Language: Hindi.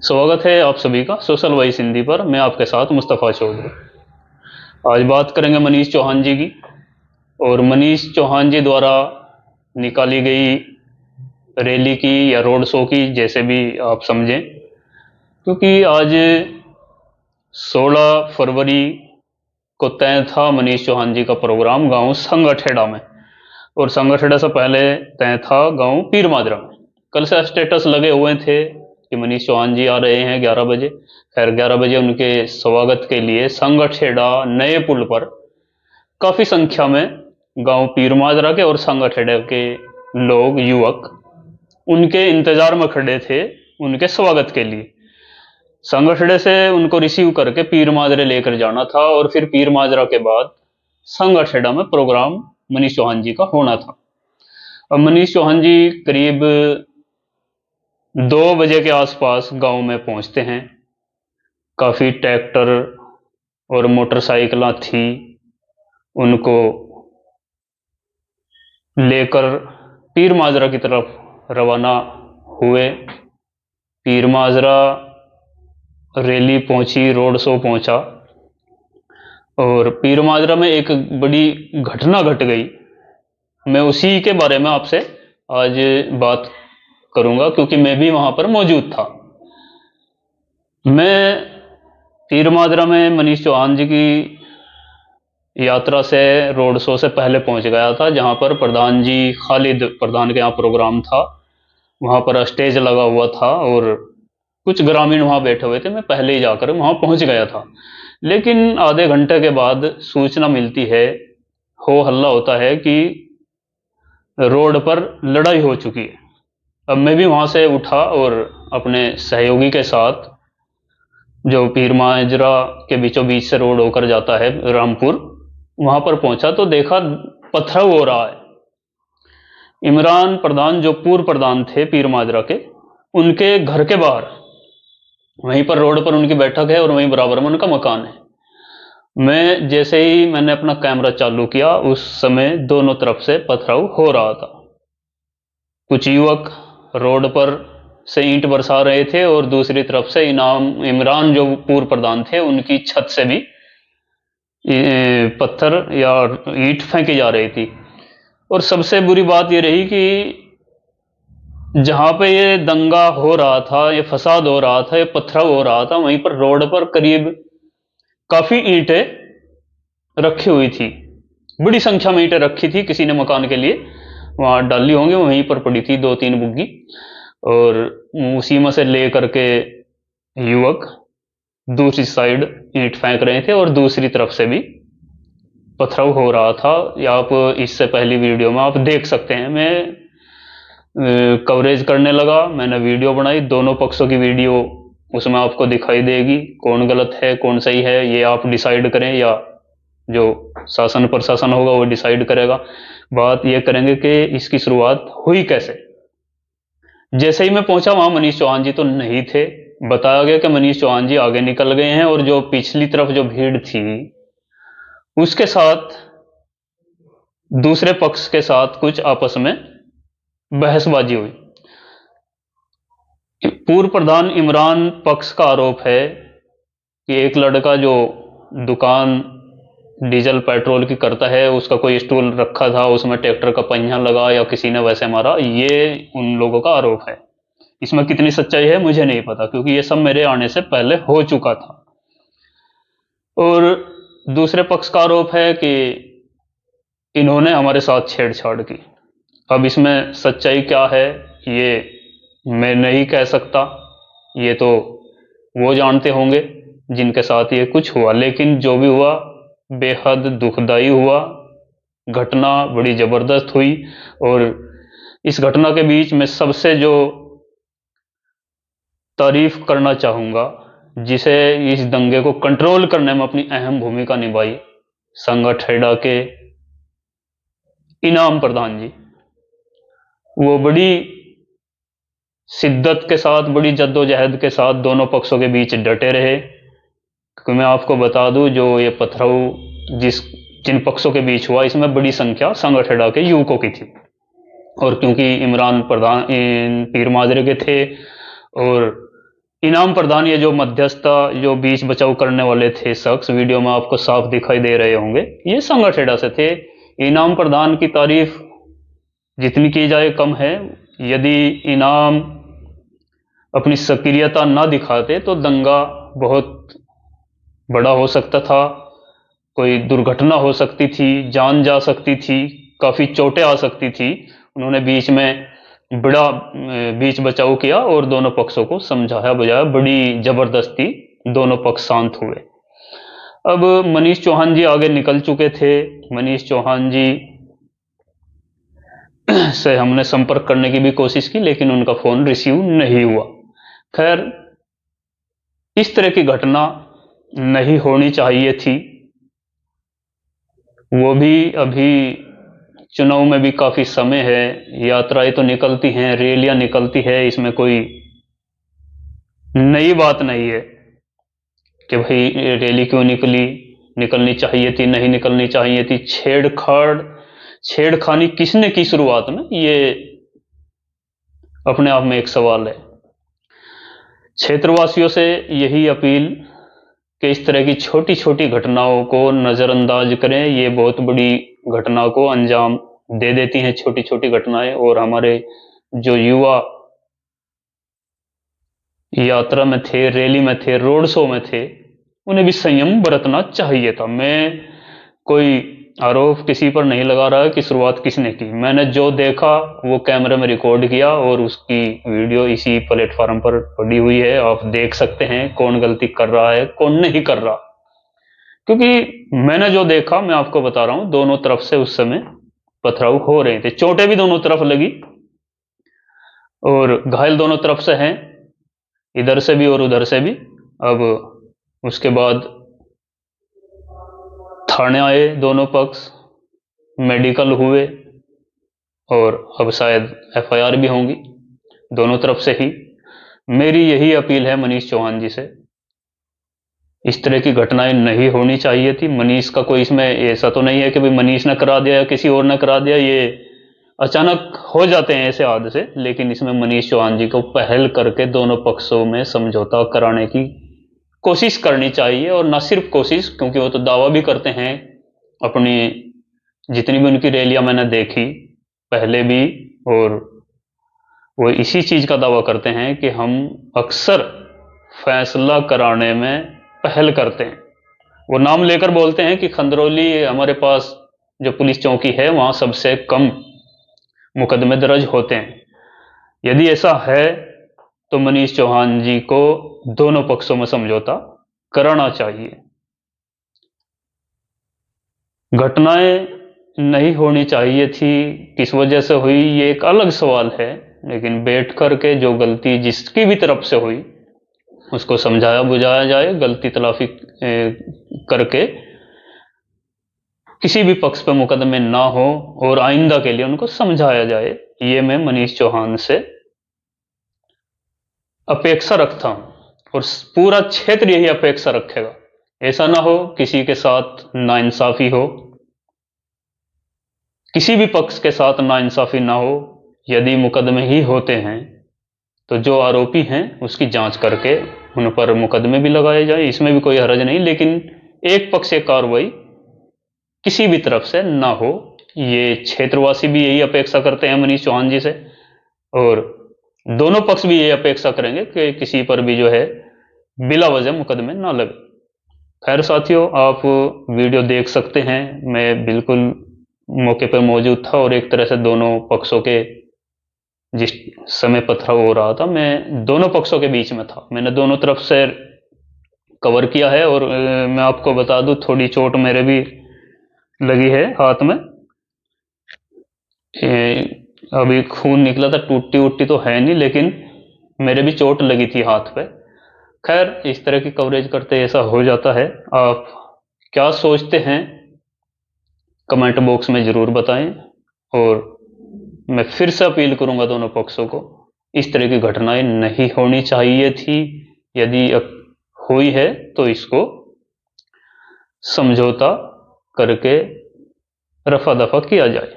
स्वागत है आप सभी का सोशल वॉइस हिंदी पर। मैं आपके साथ मुस्तफ़ा चौधरी। आज बात करेंगे मनीष चौहान जी की, और मनीष चौहान जी द्वारा निकाली गई रैली की या रोड शो की, जैसे भी आप समझें, क्योंकि आज 16 फरवरी को तय था मनीष चौहान जी का प्रोग्राम गांव संगठेड़ा में, और संगठेड़ा से पहले तय था गांव पीर माजरा में। कल से स्टेटस लगे हुए थे कि मनीष चौहान जी आ रहे हैं 11 बजे। खैर 11 बजे उनके स्वागत के लिए संगठेड़ा नए पुल पर काफी संख्या में गांव पीर माजरा के और संगठेड़ा के लोग, युवक उनके इंतजार में खड़े थे उनके स्वागत के लिए। संगठेड़े से उनको रिसीव करके पीर माजरे लेकर जाना था, और फिर पीर माजरा के बाद संगठेड़ा में प्रोग्राम मनीष चौहान जी का होना था। अब मनीष चौहान जी करीब 2 बजे के आसपास गांव में पहुंचते हैं। काफी ट्रैक्टर और मोटरसाइकिलें थी, उनको लेकर पीर माजरा की तरफ रवाना हुए। पीर माजरा रैली पहुंची, रोड शो पहुंचा, और पीर माजरा में एक बड़ी घटना घट गई। मैं उसी के बारे में आपसे आज बात करूंगा, क्योंकि मैं भी वहां पर मौजूद था। मैं पीर माजरा में मनीष चौहान जी की यात्रा से, रोड शो से पहले पहुंच गया था, जहां पर प्रधान जी, खालिद प्रधान के यहाँ प्रोग्राम था। वहां पर स्टेज लगा हुआ था और कुछ ग्रामीण वहां बैठे हुए थे। मैं पहले ही जाकर वहां पहुंच गया था, लेकिन आधे घंटे के बाद सूचना मिलती है, हो हल्ला होता है कि रोड पर लड़ाई हो चुकी है। अब मैं भी वहां से उठा और अपने सहयोगी के साथ, जो पीर माजरा के बीचों बीच से रोड होकर जाता है रामपुर, वहां पर पहुंचा तो देखा पथराव हो रहा है। इमरान प्रधान, जो पूर्व प्रधान थे पीर माजरा के, उनके घर के बाहर, वहीं पर रोड पर उनकी बैठक है और वहीं बराबर में उनका मकान है। मैं जैसे ही मैंने अपना कैमरा चालू किया, उस समय दोनों तरफ से पथराव हो रहा था। कुछ युवक रोड पर से ईंट बरसा रहे थे, और दूसरी तरफ से इमरान, जो पूर्व प्रधान थे, उनकी छत से भी पत्थर या ईंट फेंकी जा रही थी। और सबसे बुरी बात यह रही कि जहां पे ये दंगा हो रहा था, ये फसाद हो रहा था, ये पथराव हो रहा था, वहीं पर रोड पर करीब काफी ईंटें रखी हुई थी। बड़ी संख्या में ईंटें रखी थी, किसी ने मकान के लिए वहां डाली होंगी, वहीं पर पड़ी थी 2-3 बुग्गी, और उसी में से ले करके युवक दूसरी साइड ईंट फेंक रहे थे, और दूसरी तरफ से भी पथराव हो रहा था। या आप इससे पहली वीडियो में आप देख सकते हैं। मैं कवरेज करने लगा, मैंने वीडियो बनाई, दोनों पक्षों की वीडियो उसमें आपको दिखाई देगी। कौन गलत है कौन सही है ये आप डिसाइड करें, या जो शासन प्रशासन होगा वो डिसाइड करेगा। बात ये करेंगे कि इसकी शुरुआत हुई कैसे। जैसे ही मैं पहुंचा, वहां मनीष चौहान जी तो नहीं थे। बताया गया कि मनीष चौहान जी आगे निकल गए हैं, और जो पिछली तरफ जो भीड़ थी, उसके साथ दूसरे पक्ष के साथ कुछ आपस में बहसबाजी हुई। पूर्व प्रधान इमरान पक्ष का आरोप है कि एक लड़का जो दुकान डीजल पेट्रोल की करता है, उसका कोई स्टूल रखा था, उसमें ट्रैक्टर का पहिया लगा या किसी ने वैसे मारा। ये उन लोगों का आरोप है। इसमें कितनी सच्चाई है मुझे नहीं पता, क्योंकि ये सब मेरे आने से पहले हो चुका था। और दूसरे पक्ष का आरोप है कि इन्होंने हमारे साथ छेड़छाड़ की। अब इसमें सच्चाई क्या है ये मैं नहीं कह सकता, ये तो वो जानते होंगे जिनके साथ ये कुछ हुआ। लेकिन जो भी हुआ बेहद दुखदाई हुआ, घटना बड़ी जबरदस्त हुई। और इस घटना के बीच में सबसे जो तारीफ करना चाहूंगा, जिसे इस दंगे को कंट्रोल करने में अपनी अहम भूमिका निभाई, संगठेड़ा के इनाम प्रधान जी। वो बड़ी शिद्दत के साथ, बड़ी जद्दोजहद के साथ दोनों पक्षों के बीच डटे रहे। क्योंकि मैं आपको बता दूं, जो ये पथराव जिन पक्षों के बीच हुआ, इसमें बड़ी संख्या संगठेड़ा के युवकों की थी। और क्योंकि इमरान प्रधान पीर माजरे के थे, और इनाम प्रदान, ये जो मध्यस्थता, जो बीच बचाव करने वाले थे शख्स, वीडियो में आपको साफ दिखाई दे रहे होंगे, ये संगठेड़ा से थे। इनाम प्रदान की तारीफ जितनी की जाए कम है। यदि इनाम अपनी सक्रियता न दिखाते तो दंगा बहुत बड़ा हो सकता था, कोई दुर्घटना हो सकती थी, जान जा सकती थी, काफी चोटें आ सकती थी। उन्होंने बीच में बड़ा बीच बचाव किया और दोनों पक्षों को समझाया बुझाया, बड़ी जबरदस्ती दोनों पक्ष शांत हुए। अब मनीष चौहान जी आगे निकल चुके थे। मनीष चौहान जी से हमने संपर्क करने की भी कोशिश की, लेकिन उनका फोन रिसीव नहीं हुआ। खैर, इस तरह की घटना नहीं होनी चाहिए थी। वो भी अभी चुनाव में भी काफी समय है, यात्राएं तो निकलती हैं, रैलियां निकलती है, इसमें कोई नई बात नहीं है कि भाई रैली क्यों निकली, निकलनी चाहिए थी, नहीं निकलनी चाहिए थी। छेड़खानी किसने की शुरुआत में, ये अपने आप में एक सवाल है। क्षेत्रवासियों से यही अपील कि इस तरह की छोटी छोटी घटनाओं को नजरअंदाज करें। ये बहुत बड़ी घटना को अंजाम दे देती हैं छोटी छोटी घटनाएं। और हमारे जो युवा यात्रा में थे, रैली में थे, रोड शो में थे, उन्हें भी संयम बरतना चाहिए था। मैं कोई आरोप किसी पर नहीं लगा रहा कि शुरुआत किसने की। मैंने जो देखा वो कैमरे में रिकॉर्ड किया और उसकी वीडियो इसी प्लेटफॉर्म पर पड़ी हुई है। आप देख सकते हैं कौन गलती कर रहा है, कौन नहीं कर रहा। क्योंकि मैंने जो देखा मैं आपको बता रहा हूं, दोनों तरफ से उस समय पथराव हो रहे थे, चोटें भी दोनों तरफ लगी और घायल दोनों तरफ से हैं, इधर से भी और उधर से भी। अब उसके बाद थाने आए दोनों पक्ष, मेडिकल हुए और अब शायद एफआईआर भी होंगी दोनों तरफ से ही। मेरी यही अपील है मनीष चौहान जी से, इस तरह की घटनाएं नहीं होनी चाहिए थी। मनीष का कोई इसमें ऐसा तो नहीं है कि भाई मनीष ने करा दिया या किसी और ने करा दिया, ये अचानक हो जाते हैं ऐसे हादसे। लेकिन इसमें मनीष चौहान जी को पहल करके दोनों पक्षों में समझौता कराने की कोशिश करनी चाहिए। और न सिर्फ कोशिश, क्योंकि वो तो दावा भी करते हैं अपनी, जितनी भी उनकी रैलियां मैंने देखी पहले भी, और वो इसी चीज का दावा करते हैं कि हम अक्सर फैसला कराने में पहल करते हैं। वो नाम लेकर बोलते हैं कि खंदरौली हमारे पास जो पुलिस चौकी है वहां सबसे कम मुकदमे दर्ज होते हैं। यदि ऐसा है तो मनीष चौहान जी को दोनों पक्षों में समझौता कराना चाहिए। घटनाएं नहीं होनी चाहिए थी, किस वजह से हुई ये एक अलग सवाल है। लेकिन बैठ करके जो गलती जिसकी भी तरफ से हुई उसको समझाया बुझाया जाए, गलती तलाफी करके किसी भी पक्ष पर मुकदमे ना हो और आइंदा के लिए उनको समझाया जाए। ये मैं मनीष चौहान से अपेक्षा रखता हूं और पूरा क्षेत्र यही अपेक्षा रखेगा। ऐसा ना हो किसी के साथ नाइंसाफी हो, किसी भी पक्ष के साथ नाइंसाफी ना हो। यदि मुकदमे ही होते हैं तो जो आरोपी हैं उसकी जांच करके उन पर मुकदमे भी लगाए जाए, इसमें भी कोई हर्ज नहीं। लेकिन एक पक्ष से कार्रवाई किसी भी तरफ से ना हो, ये क्षेत्रवासी भी यही अपेक्षा करते हैं मनीष चौहान जी से, और दोनों पक्ष भी यही अपेक्षा करेंगे कि किसी पर भी जो है बिला वजह मुकदमे ना लगे। खैर साथियों, आप वीडियो देख सकते हैं, मैं बिल्कुल मौके पर मौजूद था और एक तरह से दोनों पक्षों के, जिस समय पथराव हो रहा था मैं दोनों पक्षों के बीच में था, मैंने दोनों तरफ से कवर किया है। और मैं आपको बता दूं, थोड़ी चोट मेरे भी लगी है हाथ में, अभी खून निकला था, टूटी उट्टी तो है नहीं, लेकिन मेरे भी चोट लगी थी हाथ पे। खैर, इस तरह की कवरेज करते ऐसा हो जाता है। आप क्या सोचते हैं कमेंट बॉक्स में जरूर बताएं। और मैं फिर से अपील करूंगा दोनों पक्षों को, इस तरह की घटनाएं नहीं होनी चाहिए थी। यदि हुई है तो इसको समझौता करके रफा दफा किया जाए।